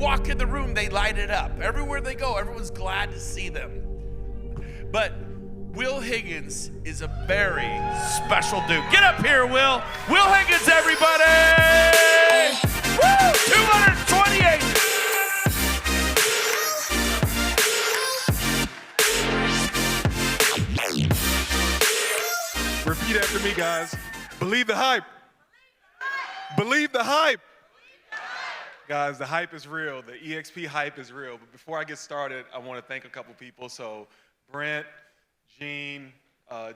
walk in the room, they light it up. Everywhere they go, everyone's glad to see them. But Will Higgins is a very special dude. Get up here, Will. Will Higgins, everybody! Woo! 228. Repeat after me, guys. Believe the hype. Believe the hype. Guys, the hype is real. The EXP hype is real. But before I get started, I want to thank a couple people. So Brent, Gene,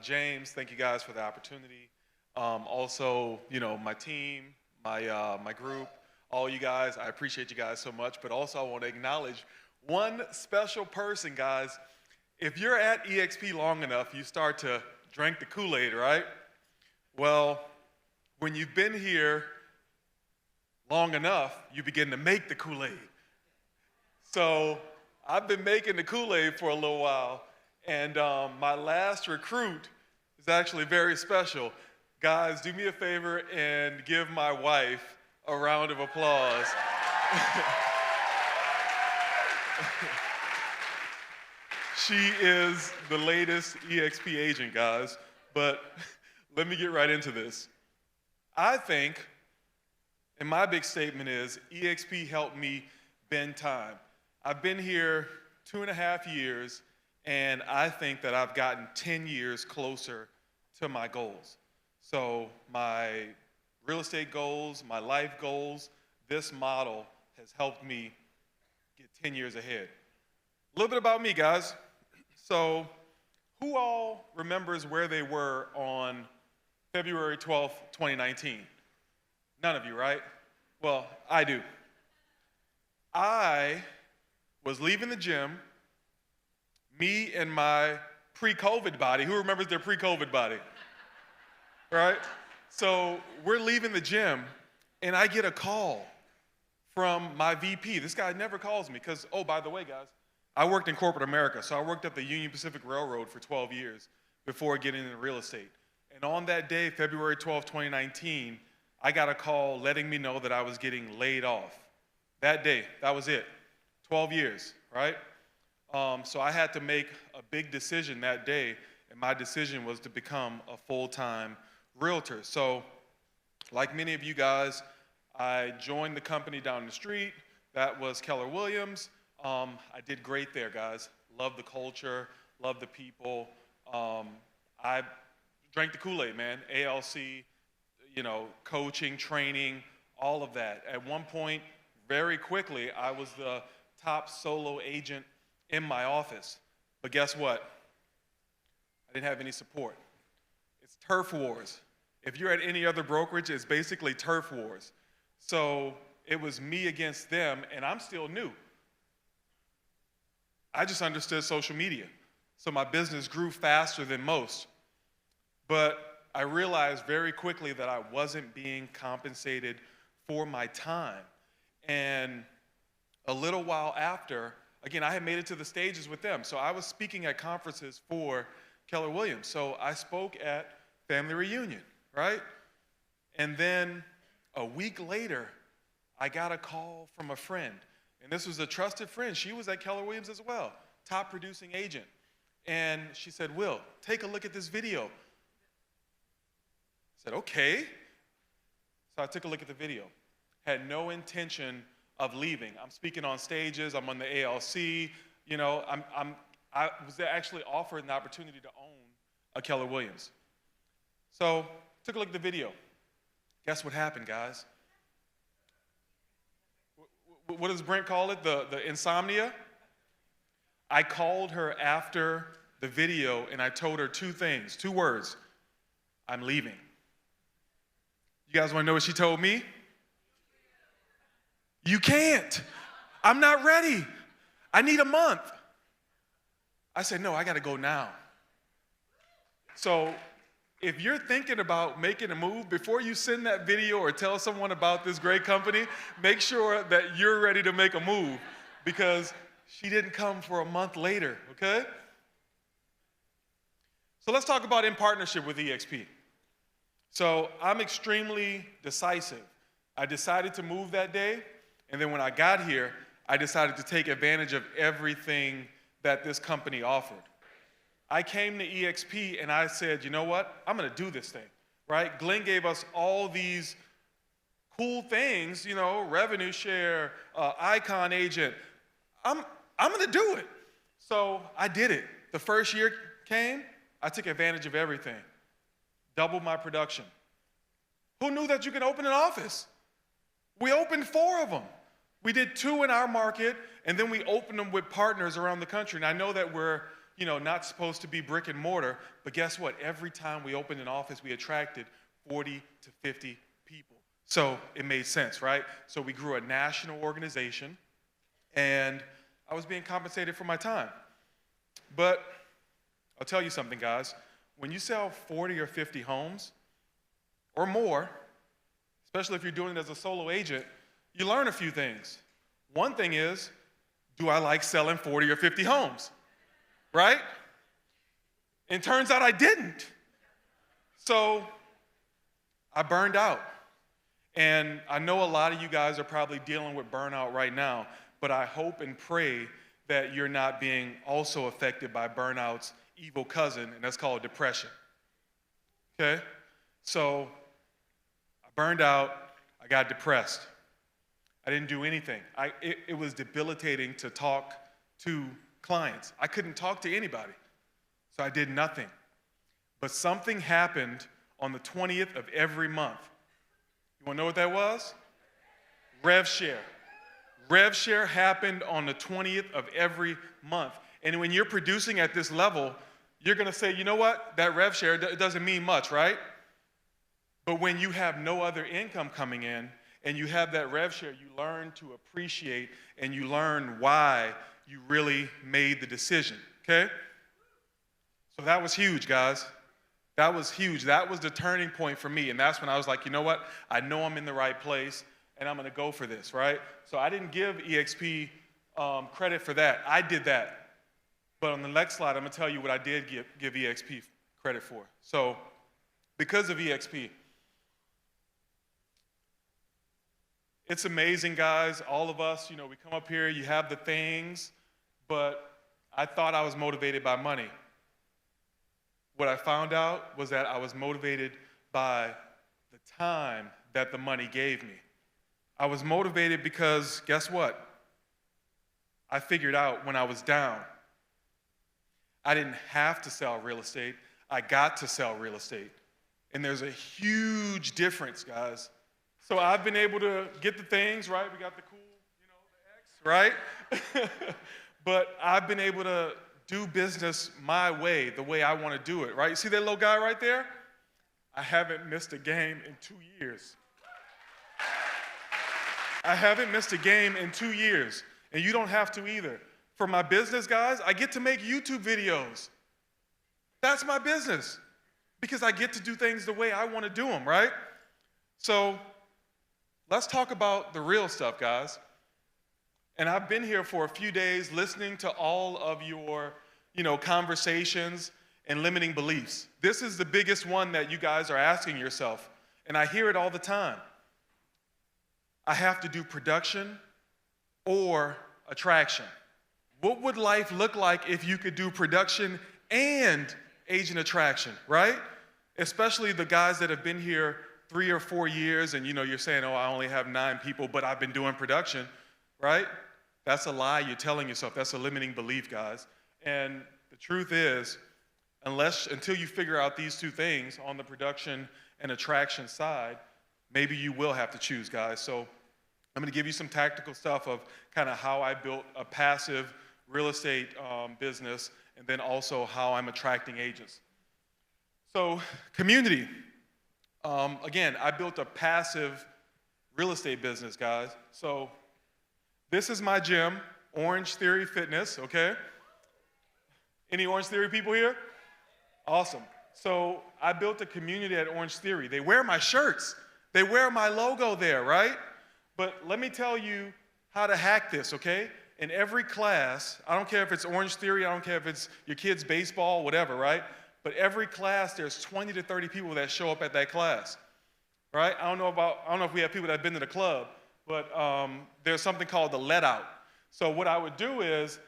James, thank you guys for the opportunity. Also, you know, my team, my group, all you guys, I appreciate you guys so much. But also I want to acknowledge one special person, guys. If you're at EXP long enough, you start to drink the Kool-Aid, right? Well, when you've been here long enough, you begin to make the Kool-Aid. So I've been making the Kool-Aid for a little while, and my last recruit is actually very special. Guys, do me a favor and give my wife a round of applause. She is the latest EXP agent, guys, but let me get right into this. I think, and my big statement is, EXP helped me bend time. I've been here 2.5 years, and I think that I've gotten 10 years closer to my goals. So my real estate goals, my life goals, this model has helped me get 10 years ahead. A little bit about me, guys. So who all remembers where they were on February 12th, 2019? None of you, right? Well, I do. I was leaving the gym, me and my pre-COVID body. Who remembers their pre-COVID body? Right? So we're leaving the gym, and I get a call from my VP. This guy never calls me because, oh, by the way, guys, I worked in corporate America, so I worked at the Union Pacific Railroad for 12 years before getting into real estate. And on that day, February 12, 2019, I got a call letting me know that I was getting laid off. That day, that was it. 12 years, right? So I had to make a big decision that day, and my decision was to become a full-time realtor. So like many of you guys, I joined the company down the street. That was Keller Williams. I did great there, guys. Love the culture, love the people. I drank the Kool-Aid, man. ALC, you know, coaching, training, all of that. At one point, very quickly, I was the top solo agent in my office. But guess what? I didn't have any support. It's turf wars. If you're at any other brokerage, it's basically turf wars. So it was me against them, and I'm still new. I just understood social media. So my business grew faster than most. But I realized very quickly that I wasn't being compensated for my time. And a little while after, again, I had made it to the stages with them. So I was speaking at conferences for Keller Williams. So I spoke at Family Reunion, right? And then a week later, I got a call from a friend. And this was a trusted friend. She was at Keller Williams as well, top producing agent. And she said, Will, take a look at this video. I said, okay. So I took a look at the video. Had no intention of leaving. I'm speaking on stages. I'm on the ALC. You know, I was actually offered an opportunity to own a Keller Williams. So took a look at the video. Guess what happened, guys? What does Brent call it? The insomnia? I called her after the video and I told her two things, two words. I'm leaving. You guys want to know what she told me? You can't. I'm not ready. I need a month. I said, no, I got to go now. So if you're thinking about making a move, before you send that video or tell someone about this great company, make sure that you're ready to make a move because she didn't come for a month later, okay? So let's talk about in partnership with EXP. So I'm extremely decisive. I decided to move that day, and then when I got here, I decided to take advantage of everything that this company offered. I came to EXP and I said, you know what? I'm gonna do this thing, right? Glenn gave us all these cool things, you know, revenue share, icon agent. I'm gonna do it. So I did it. The first year came, I took advantage of everything. Doubled my production. Who knew that you could open an office? We opened 4 of them. We did 2 in our market, and then we opened them with partners around the country. And I know that we're, you know, not supposed to be brick and mortar, but guess what? Every time we opened an office, we attracted 40 to 50 people. So it made sense, right? So we grew a national organization, and I was being compensated for my time. But I'll tell you something, guys. When you sell 40 or 50 homes or more, especially if you're doing it as a solo agent, you learn a few things. One thing is, do I like selling 40 or 50 homes? Right? And it turns out I didn't. So I burned out. And I know a lot of you guys are probably dealing with burnout right now, but I hope and pray that you're not being also affected by burnout's evil cousin, and that's called depression. Okay? So I burned out, I got depressed. I didn't do anything. It was debilitating to talk to clients. I couldn't talk to anybody, so I did nothing. But something happened on the 20th of every month. You wanna know what that was? Rev share. Rev share happened on the 20th of every month. And when you're producing at this level, you're gonna say, you know what? That rev share, it doesn't mean much, right? But when you have no other income coming in and you have that rev share, you learn to appreciate and you learn why you really made the decision, okay? So that was huge, guys. That was huge. That was the turning point for me. And that's when I was like, you know what? I know I'm in the right place and I'm gonna go for this, right? So I didn't give EXP credit for that. I did that. But on the next slide, I'm gonna tell you what I did give EXP credit for. So because of EXP, it's amazing, guys. All of us, you know, we come up here, you have the things, but I thought I was motivated by money. What I found out was that I was motivated by the time that the money gave me. I was motivated because, guess what? I figured out when I was down, I didn't have to sell real estate. I got to sell real estate. And there's a huge difference, guys. So I've been able to get the things, right? We got the cool, you know, the X, right? But I've been able to do business my way, the way I want to do it, right? You see that little guy right there? I haven't missed a game in 2 years. I haven't missed a game in 2 years, and you don't have to either. For my business, guys, I get to make YouTube videos. That's my business, because I get to do things the way I want to do them, right? So let's talk about the real stuff, guys. And I've been here for a few days listening to all of your, you know, conversations and limiting beliefs. This is the biggest one that you guys are asking yourself, and I hear it all the time. I have to do production or attraction. What would life look like if you could do production and agent attraction, right? Especially the guys that have been here 3 or 4 years and, you know, you're saying, oh, I only have 9 people, but I've been doing production, right? That's a lie you're telling yourself. That's a limiting belief, guys. And the truth is, until you figure out these 2 things on the production and attraction side, maybe you will have to choose, guys. So I'm gonna give you some tactical stuff of kind of how I built a passive real estate business, and then also how I'm attracting agents. So community. Again, I built a passive real estate business, guys. So this is my gym, Orange Theory Fitness, okay? Any Orange Theory people here? Awesome. So I built a community at Orange Theory. They wear my shirts. They wear my logo there, right? But let me tell you how to hack this, okay? In every class, I don't care if it's Orange Theory, I don't care if it's your kid's baseball, whatever, right? But every class, there's 20 to 30 people that show up at that class, right? I don't know if we have people that have been to the club, but there's something called the let out. So what I would do is,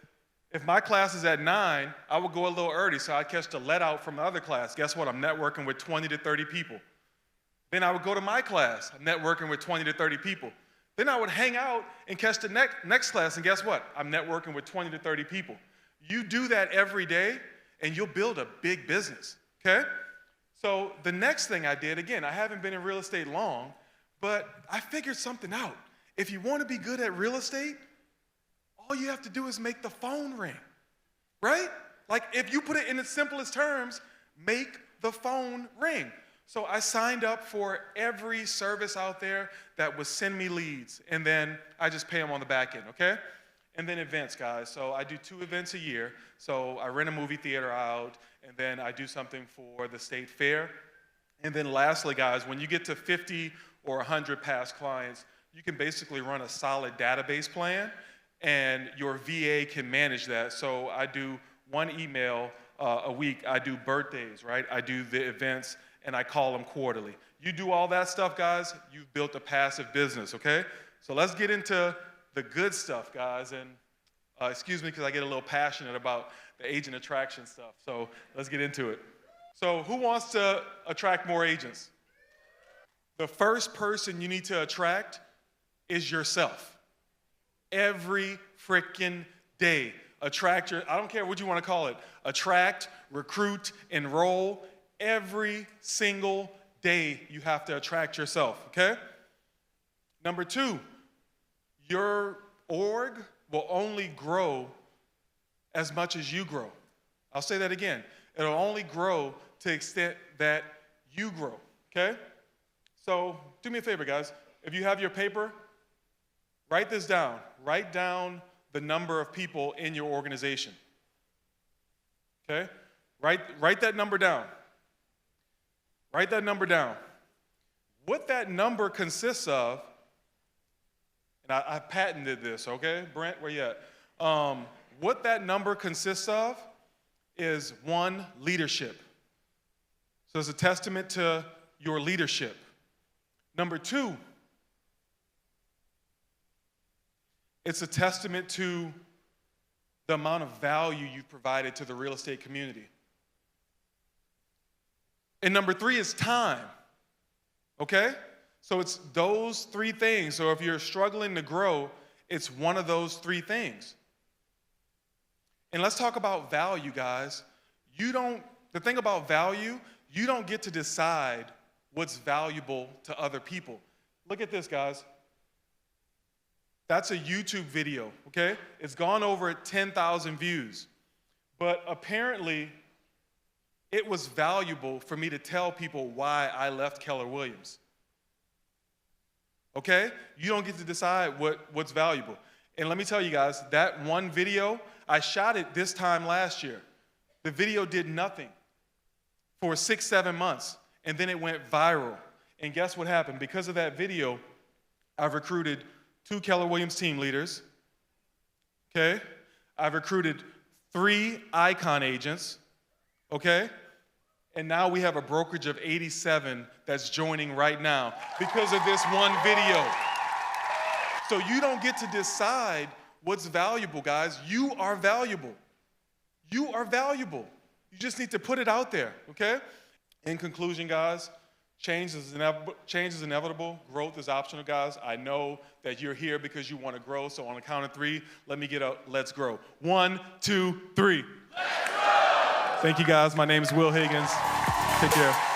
if my class is at 9, I would go a little early so I'd catch the let out from the other class. Guess what? I'm networking with 20 to 30 people. Then I would go to my class. I'm networking with 20 to 30 people. Then I would hang out and catch the next class, and guess what? I'm networking with 20 to 30 people. You do that every day, and you'll build a big business, okay? So the next thing I did, again, I haven't been in real estate long, but I figured something out. If you want to be good at real estate, all you have to do is make the phone ring, right? Like, if you put it in its simplest terms, make the phone ring. So I signed up for every service out there that would send me leads, and then I just pay them on the back end, okay? And then events, guys. So I do 2 events a year. So I rent a movie theater out, and then I do something for the state fair. And then lastly, guys, when you get to 50 or 100 past clients, you can basically run a solid database plan, and your VA can manage that. So I do 1 email a week. I do birthdays, right? I do the events, and I call them quarterly. You do all that stuff, guys, you've built a passive business, okay? So let's get into the good stuff, guys. And excuse me, because I get a little passionate about the agent attraction stuff. So let's get into it. So who wants to attract more agents? The first person you need to attract is yourself. Every freaking day. Attract I don't care what you want to call it. Attract, recruit, enroll. Every single day you have to attract yourself, okay? Number 2, your org will only grow as much as you grow. I'll say that again. It'll only grow to the extent that you grow, okay? So do me a favor, guys. If you have your paper, write this down. Write down the number of people in your organization, okay? Write that number down. Write that number down. What that number consists of, and I patented this, okay? Brent, where you at? What that number consists of is 1, leadership. So it's a testament to your leadership. Number 2, it's a testament to the amount of value you've provided to the real estate community. And number 3 is time, okay? So it's those 3 things. So if you're struggling to grow, it's one of those 3 things. And let's talk about value, guys. The thing about value, you don't get to decide what's valuable to other people. Look at this, guys. That's a YouTube video, okay? It's gone over 10,000 views. But apparently, it was valuable for me to tell people why I left Keller Williams. Okay? You don't get to decide what's valuable. And let me tell you guys, that one video, I shot it this time last year. The video did nothing for 6-7 months, and then it went viral. And guess what happened? Because of that video, I've recruited 2 Keller Williams team leaders, okay? I've recruited 3 icon agents, okay? And now we have a brokerage of 87 that's joining right now because of this one video. So you don't get to decide what's valuable, guys. You are valuable. You are valuable. You just need to put it out there, okay? In conclusion, guys, change is inevitable. Growth is optional, guys. I know that you're here because you want to grow. So on the count of 3, let me get up. Let's grow. 1, 2, 3. Let's grow! Thank you, guys. My name is Will Higgins. Take care.